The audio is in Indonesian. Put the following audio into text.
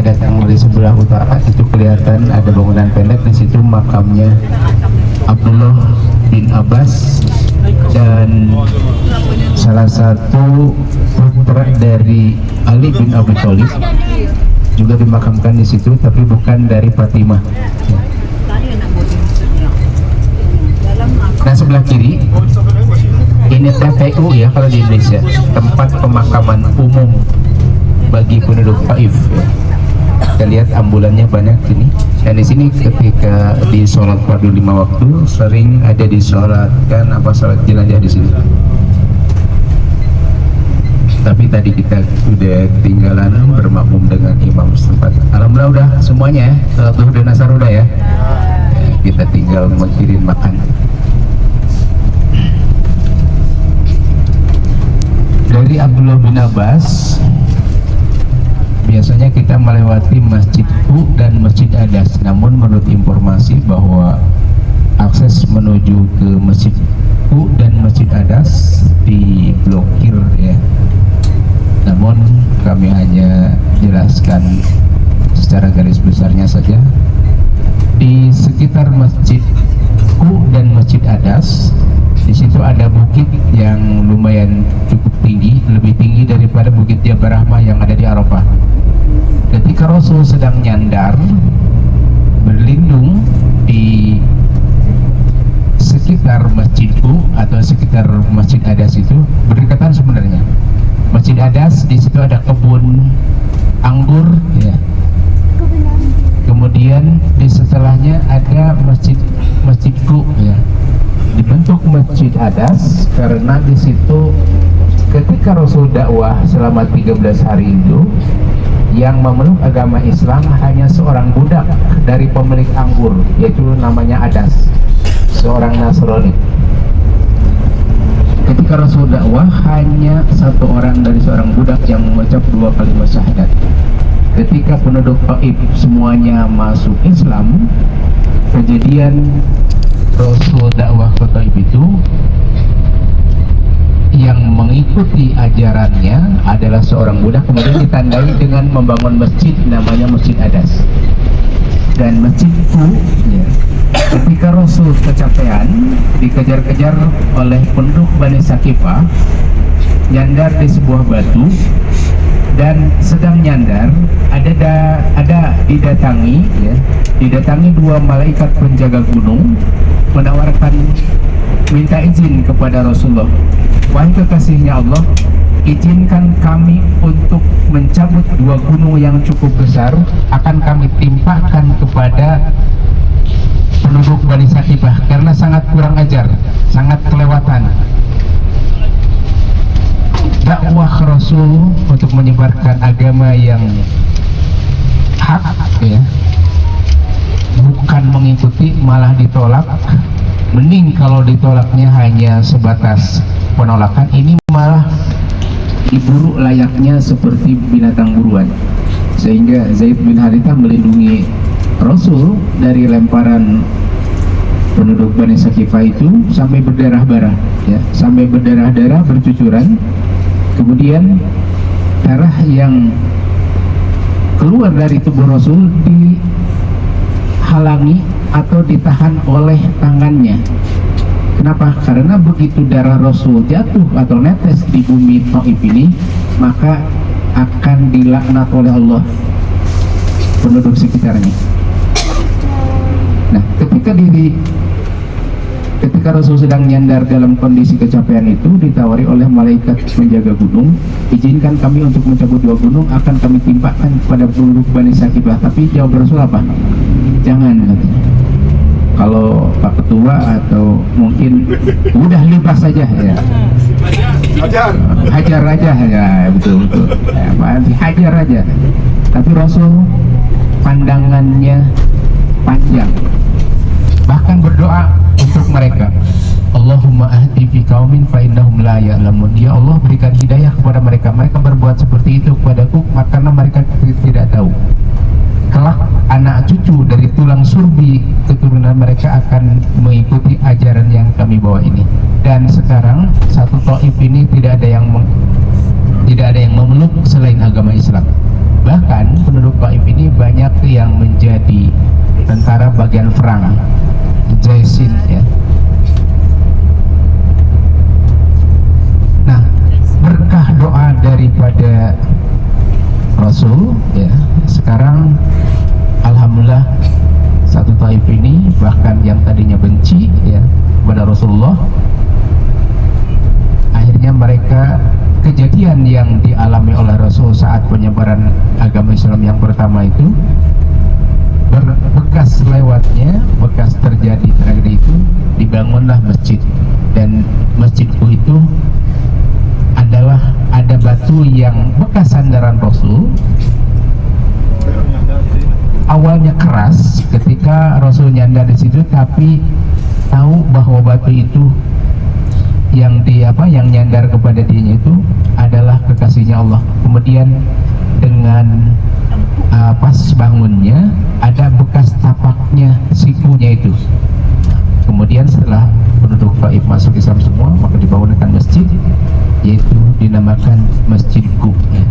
datang dari sebelah utara itu kelihatan ada bangunan pendek, di situ makamnya Abdullah bin Abbas dan salah satu putra dari Ali bin Abi Thalib juga dimakamkan di situ, tapi bukan dari Fatimah. Nah, sebelah kiri ini TPU ya kalau di Indonesia, tempat pemakaman umum bagi penduduk Taif. Kita lihat ambulannya banyak sini. Dan di sini ketika di sholat fardu 5 waktu sering ada disolatkan sholat jenazah di sini. Tapi tadi kita sudah ketinggalan bermakmum dengan imam setempat. Alhamdulillah udah semuanya ya, sholat zuhur dan asar udah ya. Kita tinggal mengirim makan. Dari Abdullah bin Abbas, biasanya kita melewati Masjid U dan Masjid Adas. Namun menurut informasi bahwa akses menuju ke Masjid U dan Masjid Adas diblokir ya. Namun kami hanya jelaskan secara garis besarnya saja. Di sekitar Masjid U dan Masjid Adas, di situ ada bukit yang lumayan cukup tinggi, lebih tinggi daripada Bukit Jabal Rahmah yang ada di Arafah. Ketika Rasul sedang nyandar berlindung di sekitar Masjid U atau sekitar Masjid Adas itu berdekatan sebenarnya. Masjid Adas di situ ada kebun anggur ya. Kemudian di setelahnya ada Masjid U ya. Dibentuk Masjid Adas karena di situ ketika Rasul dakwah selama 13 hari itu yang memeluk agama Islam hanya seorang budak dari pemilik anggur, yaitu namanya Adas, seorang Nasrani. Ketika Rasul dakwah hanya satu orang dari seorang budak yang mengucap 2 kalimat syahadat. Ketika penduduk Taif semuanya masuk Islam, kejadian Rasul dakwah ke Taif itu yang mengikuti ajarannya adalah seorang budak, kemudian ditandai dengan membangun masjid namanya Masjid Adas. Dan masjid itu ya, ketika Rasul kecapean dikejar-kejar oleh penduduk Bani Sakifah, nyandar di sebuah batu, dan sedang nyandar ada didatangi 2 malaikat penjaga gunung menawarkan minta izin kepada Rasulullah, wahai kekasihnya Allah, izinkan kami untuk mencabut 2 gunung yang cukup besar, akan kami timpakan kepada penduduk Bani Sakifah karena sangat kurang ajar, sangat kelewatan. Dakwah Rasul untuk menyebarkan agama yang hak ya, bukan mengikuti malah ditolak. Mending kalau ditolaknya hanya sebatas penolakan, ini malah diburu layaknya seperti binatang buruan. Sehingga Zaid bin Harithah melindungi Rasul dari lemparan penduduk Bani Sakifah itu sampai berdarah-darah ya, sampai berdarah-darah bercucuran. Kemudian darah yang keluar dari tubuh Rasul dihalangi atau ditahan oleh tangannya. Kenapa? Karena begitu darah Rasul jatuh atau netes di bumi Taif ini, maka akan dilaknat oleh Allah penduduk sekitarnya. Nah, ketika Rasul sedang nyandar dalam kondisi kecapean itu, ditawari oleh malaikat penjaga gunung, izinkan kami untuk mencabut 2 gunung, akan kami timpakan kepada penduduk Bani Sakifah. Tapi jawab Rasul apa? Jangan, katanya. Kalau Pak Ketua atau mungkin udah lipas saja ya. Hajar aja ya, betul ya, hajar aja. Tapi Rasul pandangannya panjang, bahkan berdoa untuk mereka, Allahumma ahdi fi qaumin fa innahum la ya'lamun. Ya Allah, berikan hidayah kepada mereka. Mereka berbuat seperti itu kepadaku karena mereka tidak tahu. Kelak anak cucu dari tulang surbi keturunan mereka akan mengikuti ajaran yang kami bawa ini. Dan sekarang satu Taif ini tidak ada yang memeluk selain agama Islam. Bahkan penduduk Taif ini yang menjadi tentara bagian perang Jaisin ya. Nah, berkah doa daripada Rasul ya, sekarang alhamdulillah satu Taif ini bahkan yang tadinya benci ya kepada Rasulullah, akhirnya mereka kejadian yang dialami oleh Rasul saat penyebaran agama Islam yang pertama itu, bekas lewatnya, bekas terjadi tragedi itu, dibangunlah masjid. Dan masjidku itu adalah ada batu yang bekas sandaran Rasul. Awalnya keras ketika Rasul nyandar di situ, tapi tahu bahwa batu itu yang nyandar kepada dirinya itu adalah kekasihnya Allah. Kemudian dengan pas bangunnya ada bekas tapaknya sikunya itu. Kemudian setelah penduduk Taif masuk Islam semua, maka dibangunkan masjid, yaitu dinamakan Masjidku ya.